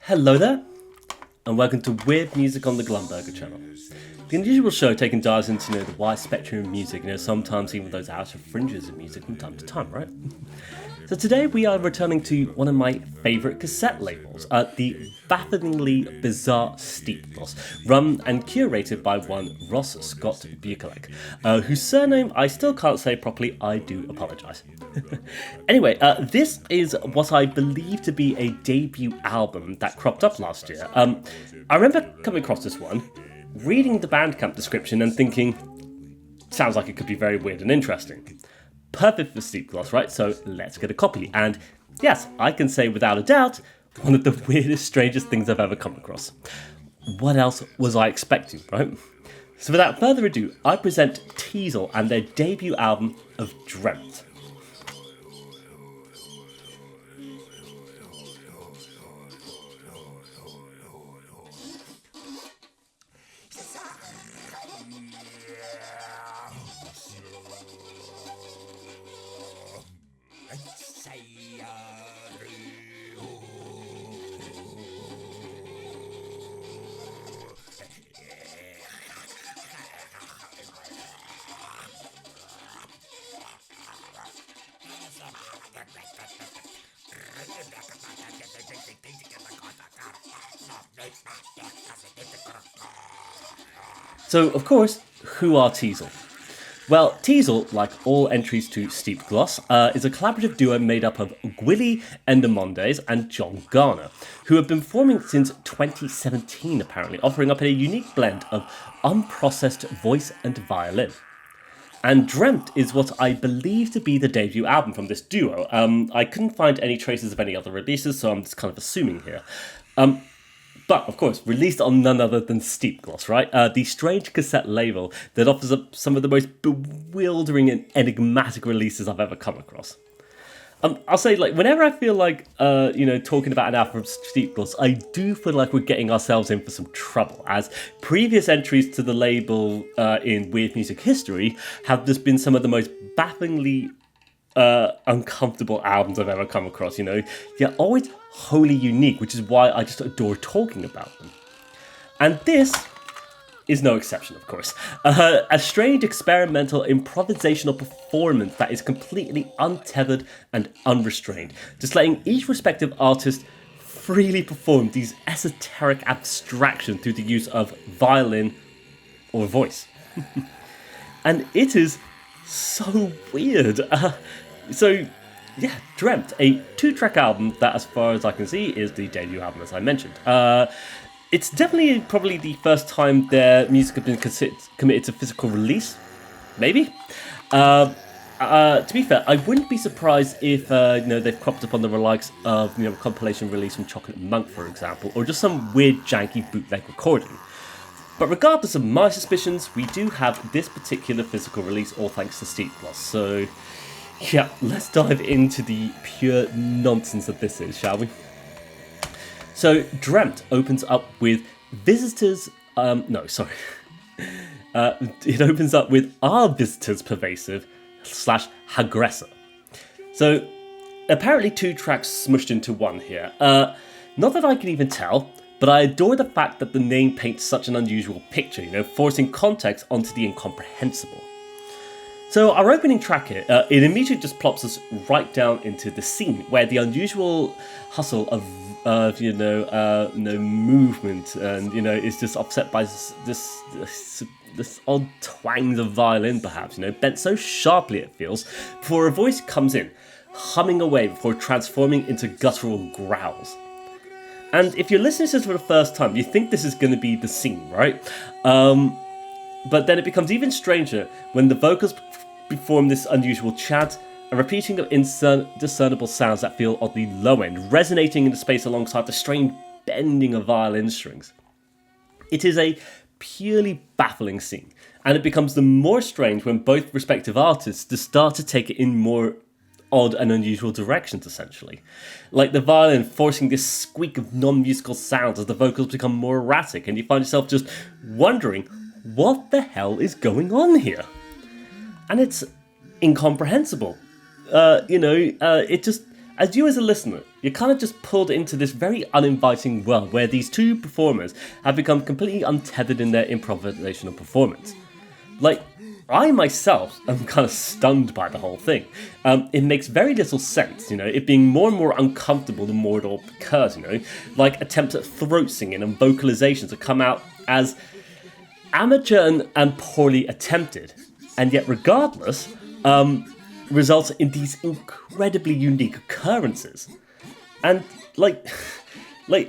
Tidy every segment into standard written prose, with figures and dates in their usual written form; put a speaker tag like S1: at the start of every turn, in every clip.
S1: Hello there, and welcome to Weird Music on the Glumberger channel. The unusual show taking dives into the wide spectrum of music, sometimes even those outer fringes of music from time to time, right? So today we are returning to one of my favourite cassette labels, the bafflingly bizarre Steep Gloss, run and curated by one Ross Scott Bukelek, whose surname I still can't say properly. I do apologise. Anyway, this is what I believe to be a debut album that cropped up last year. I remember coming across this one, reading the Bandcamp description and thinking, sounds like it could be very weird and interesting. Perfect for Steep Gloss, right? So let's get a copy. And yes, I can say without a doubt, one of the weirdest, strangest things I've ever come across. What else was I expecting, right? So without further ado, I present Teasel and their debut album of Drempt. So, of course, who are Teasel? Well, Teasel, like all entries to Steep Gloss, is a collaborative duo made up of Gwilly Edmondez and John Garner, who have been forming since 2017 apparently, offering up a unique blend of unprocessed voice and violin. And Drempt is what I believe to be the debut album from this duo. I couldn't find any traces of any other releases, so I'm just kind of assuming here. But, of course, released on none other than Steep Gloss, right? The strange cassette label that offers up some of the most bewildering and enigmatic releases I've ever come across. I'll say, whenever I feel like, talking about an album from Steep Gloss, I do feel like we're getting ourselves in for some trouble, as previous entries to the label in Weird Music history have just been some of the most bafflingly uncomfortable albums I've ever come across, They're always wholly unique, which is why I just adore talking about them. And this is no exception, of course. A strange experimental improvisational performance that is completely untethered and unrestrained, just letting each respective artist freely perform these esoteric abstractions through the use of violin or voice. And it is so weird. Drempt, a 2-track album that, as far as I can see, is the debut album, as I mentioned. It's definitely probably the first time their music has been committed to physical release. Maybe. To be fair, I wouldn't be surprised if they've cropped up on the likes of a compilation release from Chocolate Monk, for example, or just some weird, janky bootleg recording. But regardless of my suspicions, we do have this particular physical release, all thanks to Steep Gloss. So, yeah, let's dive into the pure nonsense that this is, shall we? So, Drempt opens up with visitors... It opens up with Our Visitors Pervasive / Aggressor. So, apparently 2 tracks smushed into one here. Not that I can even tell, but I adore the fact that the name paints such an unusual picture, forcing context onto the incomprehensible. So our opening track here, it immediately just plops us right down into the scene where the unusual hustle of movement and is just offset by this odd twangs of violin, perhaps, bent so sharply it feels, before a voice comes in, humming away before transforming into guttural growls. And if you're listening to this for the first time, you think this is going to be the scene, right? But then it becomes even stranger when the vocals perform this unusual chant, a repeating of indiscernible sounds that feel oddly low end, resonating in the space alongside the strange bending of violin strings. It is a purely baffling scene. And it becomes the more strange when both respective artists just start to take it in more odd and unusual directions, essentially. Like the violin forcing this squeak of non-musical sounds as the vocals become more erratic, and you find yourself just wondering, what the hell is going on here? And it's incomprehensible. It just, as you as a listener, you're kind of just pulled into this very uninviting world where these two performers have become completely untethered in their improvisational performance. Like, I myself am kind of stunned by the whole thing. It makes very little sense, it being more and more uncomfortable the more it all occurs, like attempts at throat singing and vocalizations that come out as amateur and poorly attempted, and yet regardless, results in these incredibly unique occurrences. And like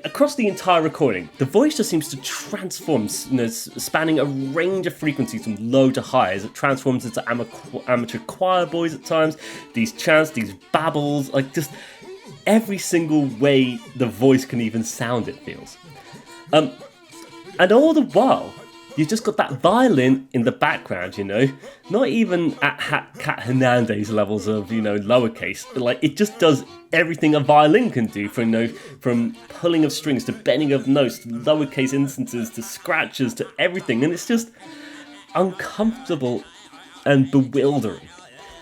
S1: across the entire recording, the voice just seems to transform, spanning a range of frequencies from low to high as it transforms into amateur choir boys at times, these chants, these babbles, like just every single way the voice can even sound, it feels. And all the while, you've just got that violin in the background, not even at Cat Hernandez levels of, lowercase. Like, it just does everything a violin can do, from pulling of strings to bending of notes to lowercase instances to scratches to everything. And it's just uncomfortable and bewildering.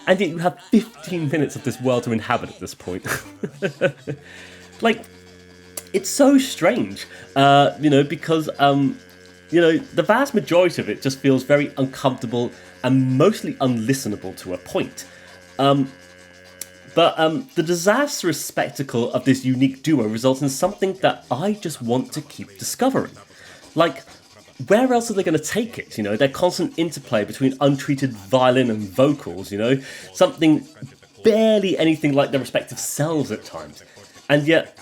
S1: And yet you have 15 minutes of this world to inhabit at this point. Like, it's so strange, because the vast majority of it just feels very uncomfortable and mostly unlistenable to a point. But the disastrous spectacle of this unique duo results in something that I just want to keep discovering. Like, where else are they going to take it? Their constant interplay between untreated violin and vocals, something barely anything like their respective selves at times. And yet,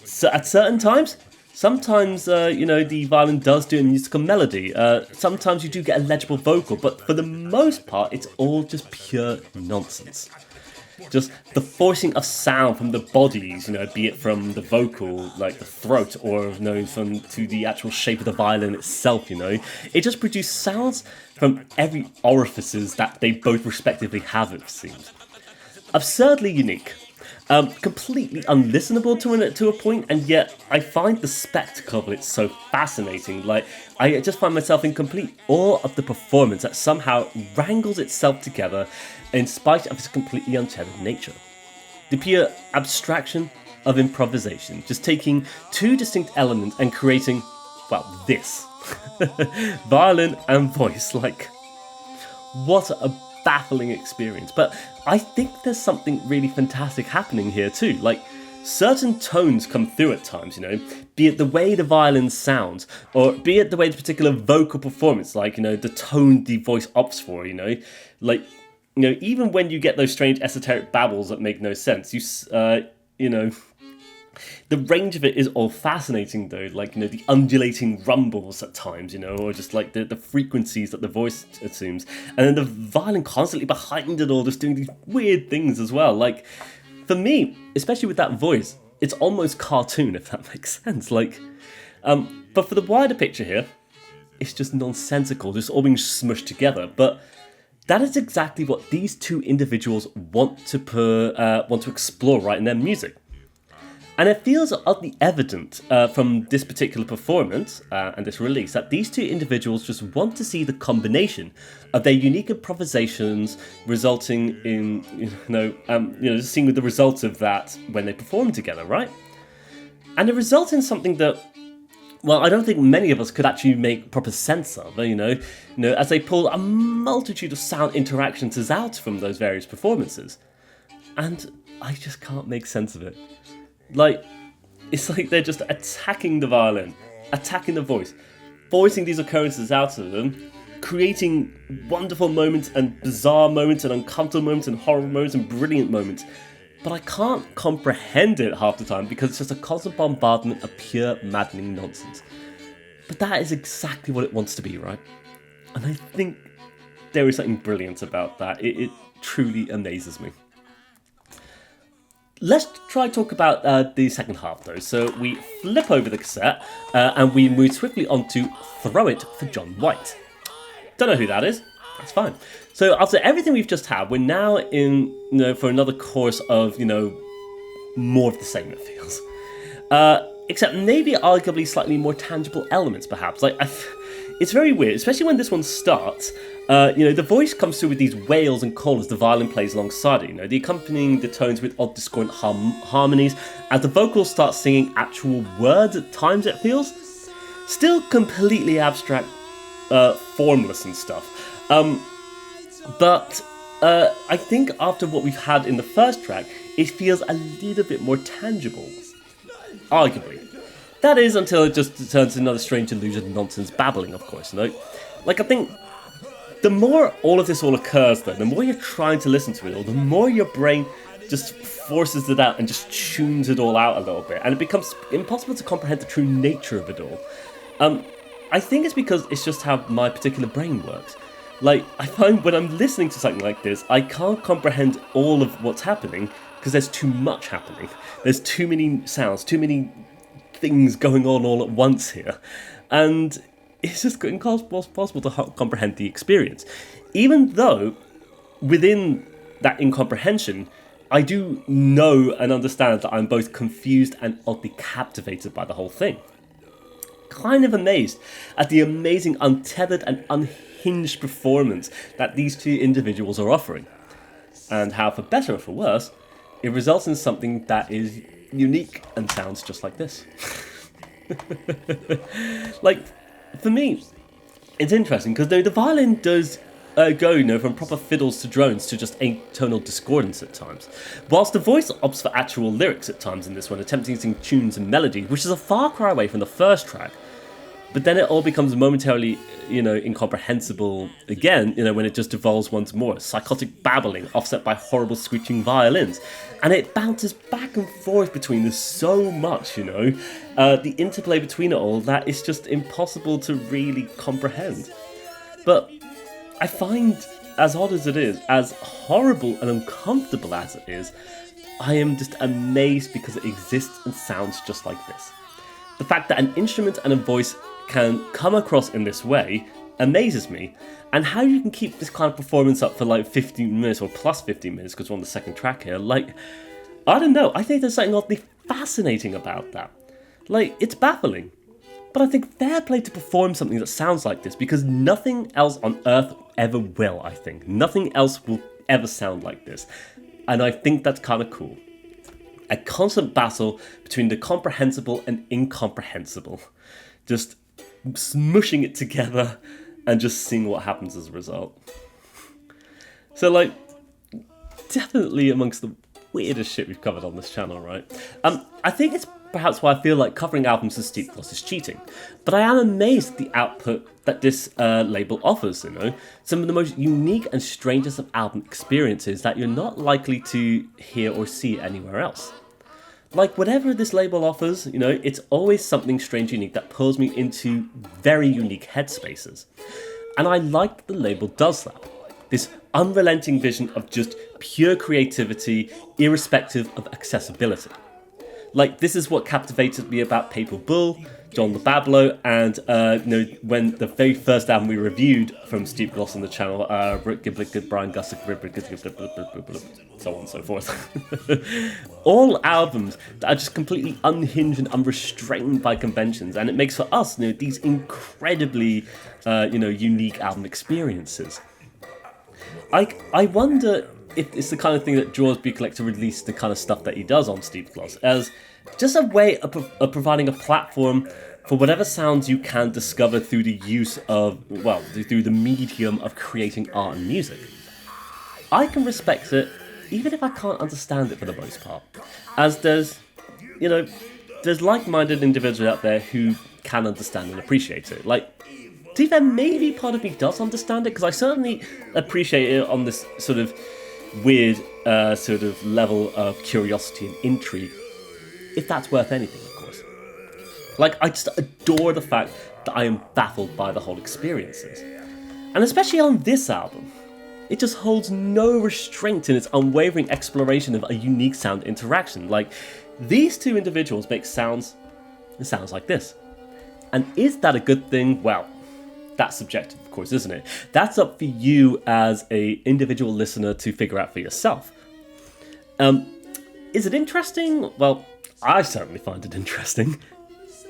S1: so at certain times, sometimes, the violin does do a musical melody. Sometimes you do get a legible vocal, but for the most part, it's all just pure nonsense. Just the forcing of sound from the bodies, be it from the vocal, like the throat, or from to the actual shape of the violin itself, It just produces sounds from every orifices that they both respectively have, it seems. Absurdly unique. Completely unlistenable to a point, and yet I find the spectacle of it so fascinating. Like, I just find myself in complete awe of the performance that somehow wrangles itself together in spite of its completely untethered nature. The pure abstraction of improvisation, just taking two distinct elements and creating, this. Violin and voice, like, what a baffling experience. But I think there's something really fantastic happening here too. Like, certain tones come through at times, be it the way the violin sounds, or be it the way the particular vocal performance, like, the tone the voice opts for, even when you get those strange esoteric babbles that make no sense, the range of it is all fascinating though, like, the undulating rumbles at times, or just like the frequencies that the voice assumes. And then the violin constantly behind it all, just doing these weird things as well. Like, for me, especially with that voice, it's almost cartoon, if that makes sense. Like, but for the wider picture here, it's just nonsensical, just all being smushed together. But that is exactly what these two individuals want to explore right in their music. And it feels oddly evident from this particular performance and this release that these two individuals just want to see the combination of their unique improvisations resulting in, just seeing the results of that when they perform together, right? And it results in something that, I don't think many of us could actually make proper sense of, as they pull a multitude of sound interactions out from those various performances. And I just can't make sense of it. Like, it's like they're just attacking the violin, attacking the voice, voicing these occurrences out of them, creating wonderful moments and bizarre moments and uncomfortable moments and horrible moments and brilliant moments. But I can't comprehend it half the time because it's just a constant bombardment of pure maddening nonsense. But that is exactly what it wants to be, right? And I think there is something brilliant about that. It truly amazes me. let's try talk about the second half, though. So we flip over the cassette, and we move swiftly on to Throw It for John White. Don't know who that is. That's fine. So after everything we've just had, we're now in, for another course of, more of the same, it feels. Except maybe arguably slightly more tangible elements, perhaps. It's very weird, especially when this one starts. The voice comes through with these wails and calls as the violin plays alongside it. The accompanying the tones with odd discordant harmonies, as the vocals start singing actual words at times, it feels. Still completely abstract, formless and stuff. But I think after what we've had in the first track, it feels a little bit more tangible. Arguably. That is until it just turns into another strange illusion nonsense babbling, of course. I think the more all of this occurs, though, the more you're trying to listen to it all, the more your brain just forces it out and just tunes it all out a little bit, and it becomes impossible to comprehend the true nature of it all. I think it's because it's just how my particular brain works. I find when I'm listening to something like this, I can't comprehend all of what's happening because there's too much happening. There's too many sounds, too many things going on all at once here. And it's just impossible to comprehend the experience. Even though, within that incomprehension, I do know and understand that I'm both confused and oddly captivated by the whole thing. Kind of amazed at the amazing untethered and unhinged performance that these two individuals are offering. And how, for better or for worse, it results in something that is unique and sounds just like this. For me, it's interesting because the violin does go, from proper fiddles to drones to just atonal discordance at times, whilst the voice opts for actual lyrics at times in this one, attempting to sing tunes and melodies, which is a far cry away from the first track. But then it all becomes momentarily, incomprehensible again, when it just devolves once more. Psychotic babbling offset by horrible screeching violins. And it bounces back and forth between this so much, the interplay between it all, that it's just impossible to really comprehend. But I find, as odd as it is, as horrible and uncomfortable as it is, I am just amazed because it exists and sounds just like this. The fact that an instrument and a voice can come across in this way amazes me, and how you can keep this kind of performance up for 15 minutes or plus 15 minutes, because we're on the second track here, I don't know, I think there's something oddly fascinating about that. It's baffling, but I think fair play to perform something that sounds like this, because nothing else on earth ever will, I think. Nothing else will ever sound like this, and I think that's kind of cool. A constant battle between the comprehensible and incomprehensible. Just smushing it together and just seeing what happens as a result. So, definitely amongst the weirdest shit we've covered on this channel, right? I think it's perhaps why I feel like covering albums as Steep Gloss is cheating. But I am amazed at the output that this label offers, Some of the most unique and strangest of album experiences that you're not likely to hear or see anywhere else. Whatever this label offers, it's always something strange and unique that pulls me into very unique headspaces. And I like that the label does that. This unrelenting vision of just pure creativity, irrespective of accessibility. This is what captivated me about Paper Bull, John the Babbler, and when the very first album we reviewed from Steep Gloss on the channel, Rick Giblick, Brian Gussick, so on and so forth. All albums that are just completely unhinged and unrestrained by conventions, and it makes for us, these incredibly, unique album experiences. I wonder if it's the kind of thing that draws Buchler to release the kind of stuff that he does on Steep Gloss, as just a way of providing a platform for whatever sounds you can discover through the use of, through the medium of creating art and music. I can respect it, even if I can't understand it for the most part, as there's like-minded individuals out there who can understand and appreciate it. To be fair, maybe part of me does understand it, because I certainly appreciate it on this sort of weird level of curiosity and intrigue, if that's worth anything, of course. I just adore the fact that I am baffled by the whole experiences. And especially on this album, it just holds no restraint in its unwavering exploration of a unique sound interaction. Like, these two individuals make sounds like this. And is that a good thing? Well, that's subjective, of course, isn't it? That's up for you as a individual listener to figure out for yourself. Is it interesting? Well, I certainly find it interesting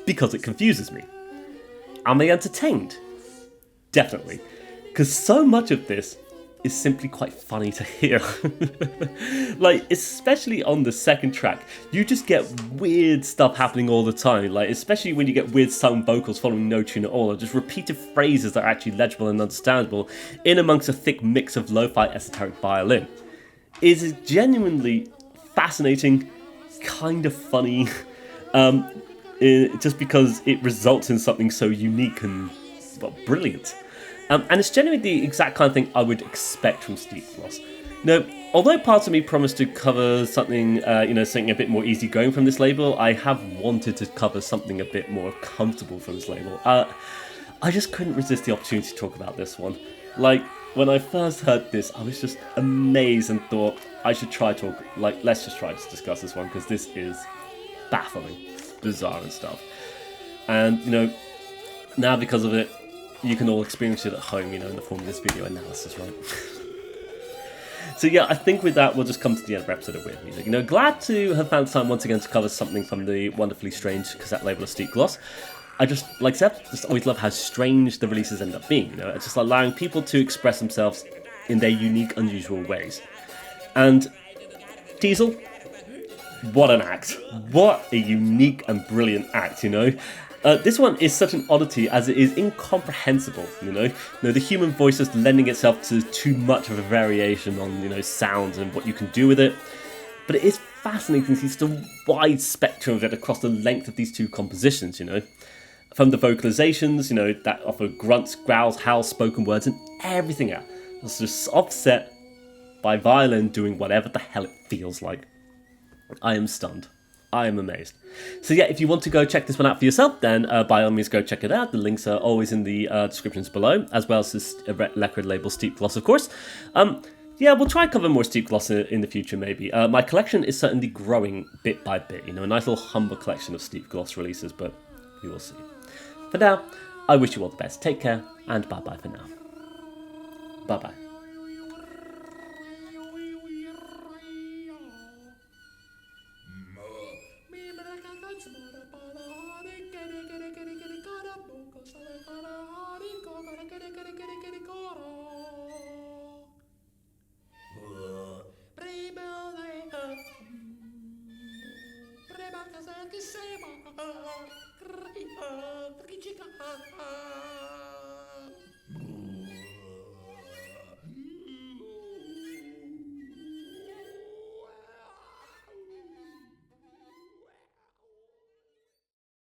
S1: because it confuses me. Am I entertained? Definitely. Because so much of this is simply quite funny to hear. Like, especially on the second track, you just get weird stuff happening all the time. Like, especially when you get weird sung vocals following no tune at all, or just repeated phrases that are actually legible and understandable in amongst a thick mix of lo-fi esoteric violin. It is genuinely fascinating, kind of funny, just because it results in something so unique and, well, brilliant. And it's genuinely the exact kind of thing I would expect from Steep Gloss. Now, although parts of me promised to cover something, something a bit more easygoing from this label, I have wanted to cover something a bit more comfortable from this label. I just couldn't resist the opportunity to talk about this one. Like, when I first heard this, I was just amazed and thought I should let's just try to discuss this one, because this is baffling, bizarre and stuff. And, now because of it, you can all experience it at home, in the form of this video analysis, right? So yeah, I think with that, we'll just come to the end of our episode of Weird Music. Glad to have found time once again to cover something from the wonderfully strange cassette label of Steep Gloss. I just, like I said, just always love how strange the releases end up being, It's just allowing people to express themselves in their unique, unusual ways. And Teasel, what an act. What a unique and brilliant act, This one is such an oddity as it is incomprehensible, the human voice just lending itself to too much of a variation on, sounds and what you can do with it. But it is fascinating to see such a wide spectrum of it across the length of these two compositions, From the vocalizations, that offer grunts, growls, howls, spoken words, and everything else. It's just offset by violin doing whatever the hell it feels like. I am stunned. I am amazed. So yeah, if you want to go check this one out for yourself, then by all means go check it out. The links are always in the descriptions below, as well as this record label Steep Gloss, of course. Yeah, we'll try and cover more Steep Gloss in the future, maybe. My collection is certainly growing bit by bit, a nice little humble collection of Steep Gloss releases, but we will see. For now, I wish you all the best. Take care, and bye-bye for now. Bye-bye.